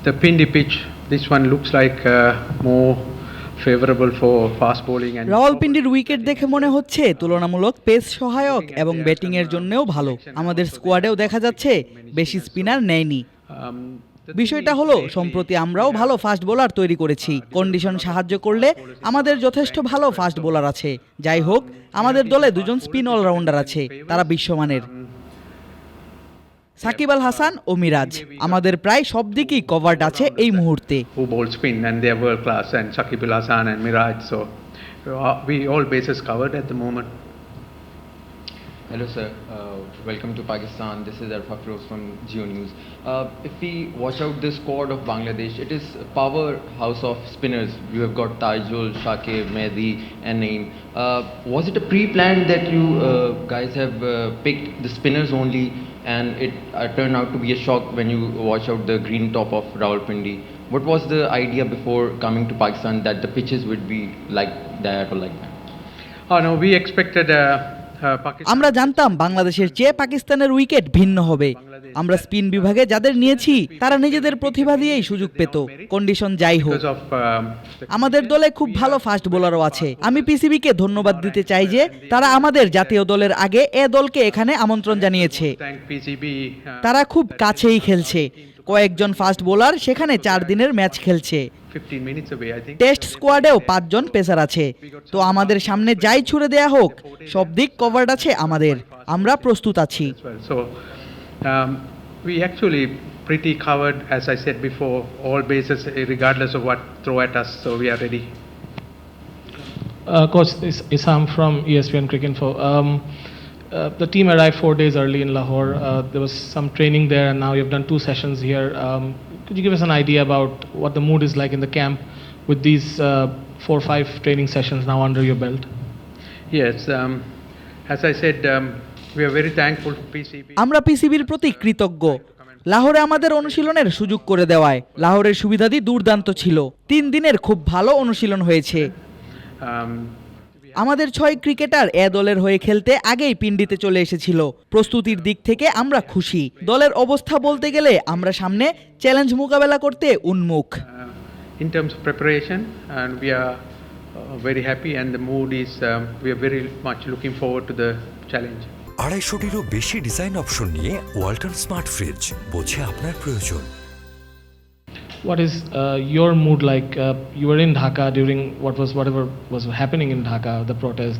The Pindi pitch, this one looks like more favorable for fast bowling and রাওয়ালপিন্ডির wicket দেখে মনে হচ্ছে তুলনামূলক পেস সহায়ক এবং ব্যাটিংয়ের জন্যও ভালো। আমাদের স্কোয়াডেও দেখা যাচ্ছে বেশি স্পিনার নেয়নি। বিষয়টা হলো সম্প্রতি আমরাও ভালো ফাস্ট বোলার তৈরি করেছি। কন্ডিশন সাহায্য করলে আমাদের যথেষ্ট ভালো ফাস্ট বোলার আছে। যাই হোক, আমাদের দলে দুজন স্পিন অলরাউন্ডার আছে, তারা বিশ্বমানের। সাকিব আল হাসান ও মিরাজ আমাদের প্রায় সব দিকই কভার্ড আছে এই মুহূর্তে। who bowl spin and they are world class, and Shakib Al Hasan and Miraj, so we all bases covered at the moment. Hello sir, welcome to Pakistan. This is Arfa Firoz from Geo News. If we watch out this squad of Bangladesh, it is a powerhouse of spinners. You have got Taijul, Shakib, Mehdi and Naeem. Was it a pre-planned that you guys have picked the spinners only, and it turned out to be a shock when you watch out the green top of Rawalpindi? What was the idea before coming to Pakistan that the pitches would be like that or like that? Oh no, we expected Pakistan. আমরা জানতাম বাংলাদেশের চেয়ে পাকিস্তানের wicket ভিন্ন হবে। আমরা spin বিভাগে যাদের নিয়েছি তারা নিজেদের প্রতিভা দিয়েই সুযোগ পেত, কন্ডিশন যাই হোক। Because of আমাদের দলে খুব ভালো ফাস্ট বোলারও আছে। আমি পিসিবিকে ধন্যবাদ দিতে চাই যে তারা আমাদের জাতীয় দলের আগে এ দলকে এখানে আমন্ত্রণ জানিয়েছে। thank PCB. তারা খুব কাছেই খেলছে। কয়েকজন ফাস্ট বোলার সেখানে 4 দিনের ম্যাচ খেলছে। 15 minutes away, I think. Test স্কোয়াডেও 5 জন পেসার আছে। তো আমাদের সামনে যাই ছুড়ে দেয়া হোক, সব দিক কভার্ড আছে আমাদের। আমরা প্রস্তুত আছি। As well. So we actually pretty covered, as I said before, all bases regardless of what throw at us. So we are ready. Coach, this is Isam from ESPN Cricinfo. The team arrived 4 days early in Lahore. There was some training there, and now you've done 2 sessions here. Could you give us an idea about what the mood is like in the camp with these 4 or 5 training sessions now under your belt? Yes, as I said, we are very thankful to PCB. আমরা পিসিবির প্রতি কৃতজ্ঞ লাহোরে আমাদের অনুশীলনের সুযোগ করে দেওয়ায়। লাহোরের সুবিধাদি দুর্দান্ত ছিল। 3 দিনের খুব ভালো অনুশীলন হয়েছে। Um, আমাদের 6 ক্রিকেটার এ দলের হয়ে খেলতে আগেই পিন্ডিতে চলে এসেছিল। প্রস্তুতির দিক থেকে আমরা খুশি। দলের অবস্থা বলতে গেলে আমরা সামনে চ্যালেঞ্জ মোকাবেলা করতে উন্মুখ। in terms of preparation, and we are very happy, and the mood is we are very much looking forward to the challenge. 250টিরও বেশি ডিজাইন অপশন নিয়ে ওয়ালটন স্মার্ট ফ্রিজ, বোঝে আপনার প্রয়োজন। What is your mood like? You were in Dhaka during whatever was happening in Dhaka, the protest,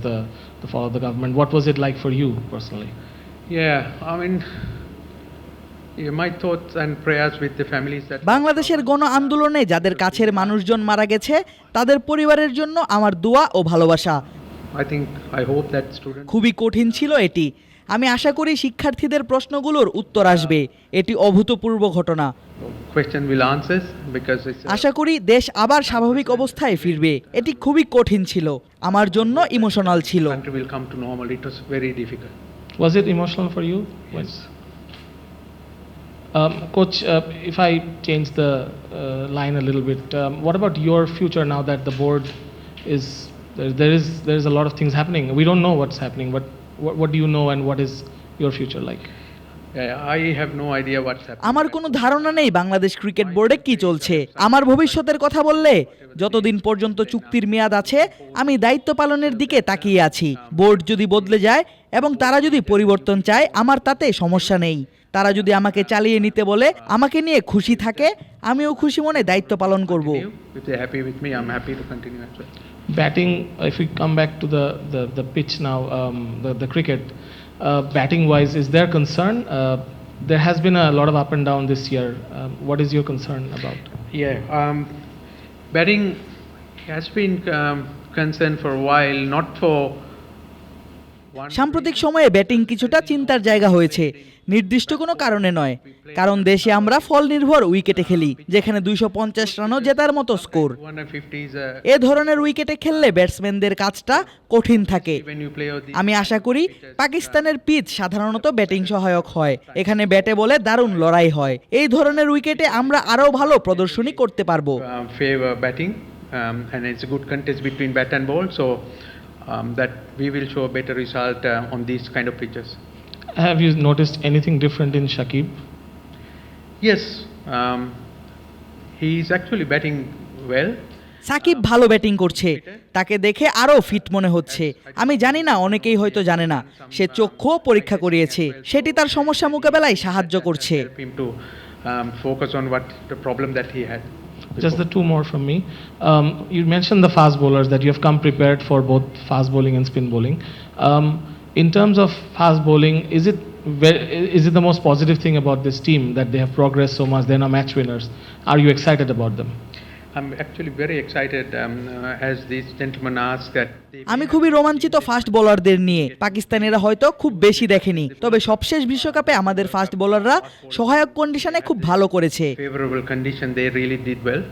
the fall of the government. What was it like for you personally? Yeah, I mean, my thoughts and prayers with the families that. বাংলাদেশের গণ আন্দোলনে যাদের কাছের মানুষজন মারা গেছে তাদের পরিবারের জন্য আমার দোয়া ও ভালোবাসা। I hope that students. খুবই কঠিন ছিল এটি। আমি আশা করি শিক্ষার্থীদের প্রশ্নগুলোর উত্তর আসবে। এটি অভূতপূর্ব ঘটনা। Question will answers because it's. আশা করি দেশ আবার স্বাভাবিক অবস্থায় ফিরবে। এটি খুবই কঠিন ছিল, আমার জন্য ইমোশনাল ছিল। Country will come to normal. It was very difficult. Was it emotional for you? Yes. Coach, if I change the line a little bit, what about your future now that the board is there is a lot of things happening. We don't know what's happening, but what do you know, and what is your future like? Yeah, I have no idea what's happening. আমার কোনো ধারণা নেই Bangladesh cricket বোর্ডে কি চলছে। আমার ভবিষ্যতের কথা বললে যতদিন পর্যন্ত চুক্তির মেয়াদ আছে আমি দায়িত্ব পালনের দিকে তাকিয়ে আছি। বোর্ড যদি বদলে যায় এবং তারা যদি পরিবর্তন চায় আমার তাতে সমস্যা নেই। তারা যদি আমাকে চালিয়ে নিতে বলে, আমাকে নিয়ে খুশি থাকে, আমিও খুশি মনে দায়িত্ব পালন করব। If they're happy with me, I'm happy to continue as well. Batting, if we come back to the pitch now, the cricket, batting wise, is there concern? There has been a lot of up and down this year. What is your concern about? Yeah, batting has been concerned for a while, not for. সাম্প্রতিক সময়ে batting কিছুটা চিন্তার জায়গা হয়েছে, নির্দিষ্ট কোনো কারণে নয়। কারণ দেশে আমরা ফল নির্ভর উইকেটে খেলি, যেখানে 250 রানও জেতার মতো স্কোর। 150 is এ ধরনের উইকেটে খেললে ব্যাটসম্যানদের কাজটা কঠিন থাকে। when you play out the. আমি আশা করি পাকিস্তানের পিচ সাধারণত ব্যাটিং সহায়ক হয়। এখানে ব্যাটে বলে দারুণ লড়াই হয়। এই ধরনের উইকেটে আমরা আরও ভালো প্রদর্শনী করতে পারবো। Favor batting, and it's a good contest between bat and ball, so that we will show a better result on these kind of pitches. Have you noticed anything different in Shakib? Yes, He is actually batting well. Shakib ভালো batting করছে, তাকে দেখে আরও fit মনে হচ্ছে। আমি জানি না, অনেকেই হয়তো জানে না, সে চক্ষুও পরীক্ষা করিয়েছে, সেটি তার সমস্যা মোকাবেলায় সাহায্য করছে। Help him to focus on what the problem that he had. Just the two more from me. You mentioned the fast bowlers, that you have come prepared for both fast bowling and spin bowling. In terms of fast bowling, is it the most positive thing about this team that they have progressed so much? They're now match winners. Are you excited about them? I'm actually very excited as these gentlemen asked that. আমি খুবই রোমাঞ্চিত fast বোলারদের নিয়ে। পাকিস্তানিরা হয়তো খুব বেশি দেখেনি, তবে সবশেষ বিশ্বকাপে আমাদের ফাস্ট বোলাররা সহায়ক কন্ডিশনে খুব ভালো করেছে। Favorable condition, they really did well.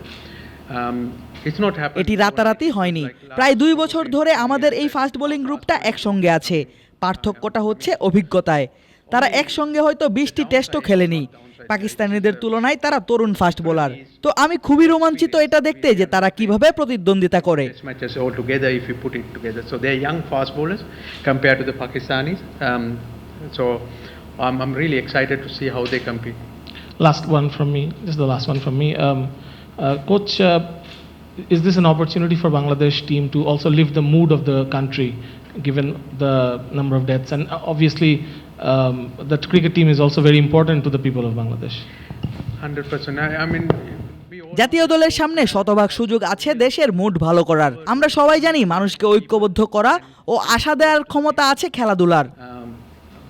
It's not happened. এটি রাতারাতি হয়নি। প্রায় 2 বছর ধরে আমাদের এই ফাস্ট বোলিং গ্রুপটা একসঙ্গে আছে। পার্থক্যটা হচ্ছে অভিজ্ঞতায়। তারা একসঙ্গে হয়তো 20টি টেস্টও খেলেনি। পাকিস্তানিদের তুলনায় তারা তরুণ ফাস্ট বোলার। তো আমি খুবই রোমাঞ্চিত এটা দেখতে যে তারা কিভাবে প্রতিদ্বন্দ্বিতা করে। Test matches all together if you put it together. So they are young fast bowlers compared to the Pakistanis. So I'm really excited to see how they compete. Last one from me, just the last one from me. Coach, is this an opportunity for Bangladesh team to also lift the mood of the country, given the number of deaths? And obviously, the cricket team is also very important to the people of Bangladesh. 100%. I mean, we all জাতীয় দলের সামনে শতভাগ সুযোগ আছে দেশের mood ভালো করার। আমরা সবাই জানি মানুষকে ঐক্যবদ্ধ করা ও আশা দেওয়ার ক্ষমতা আছে খেলাধুলার।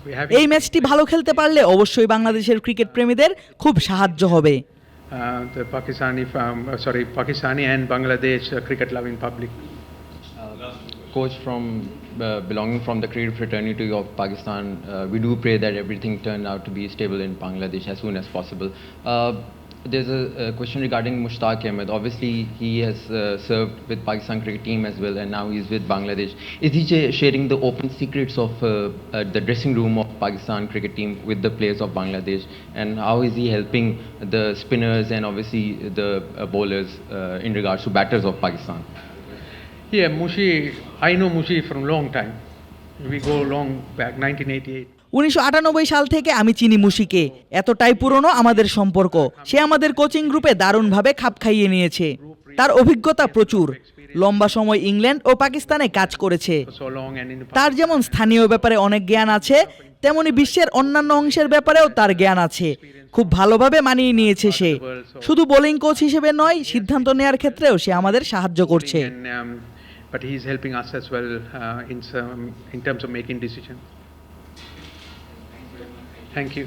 we have এই ম্যাচটি ভালো খেলতে পারলে অবশ্যই বাংলাদেশের ক্রিকেট প্রেমীদের খুব সাহায্য হবে। the Pakistani and Bangladesh cricket loving public. Coach, from belonging from the cricket fraternity of Pakistan, we do pray that everything turn out to be stable in Bangladesh as soon as possible. There's a question regarding Mushtaq Ahmed. Obviously, he has served with Pakistan cricket team as well, and now he's with Bangladesh. Is he sharing the open secrets of the dressing room of Pakistan cricket team with the players of Bangladesh? And how is he helping the spinners and obviously the bowlers in regards to batters of Pakistan? Yeah, Mushi, I know Mushi from long time. We go long back, 1988. 1998 সাল থেকে আমি চিনি মুশিকে, এতটাই পুরনো আমাদের সম্পর্ক। সে আমাদের coaching গ্রুপে দারুণভাবে খাপ খাইয়ে নিয়েছে। তার অভিজ্ঞতা প্রচুর, লম্বা সময় ইংল্যান্ড ও পাকিস্তানে কাজ করেছে। For so long and in তার যেমন স্থানীয় ব্যাপারে অনেক জ্ঞান আছে, তেমনি বিশ্বের অন্যান্য অংশের ব্যাপারেও তার জ্ঞান আছে। খুব ভালোভাবে মানিয়ে নিয়েছে সে। শুধু বোলিং কোচ হিসেবে নয়, সিদ্ধান্ত নেওয়ার ক্ষেত্রেও সে আমাদের সাহায্য করছে। and, but he's helping us as well in terms of making decisions. Thank you.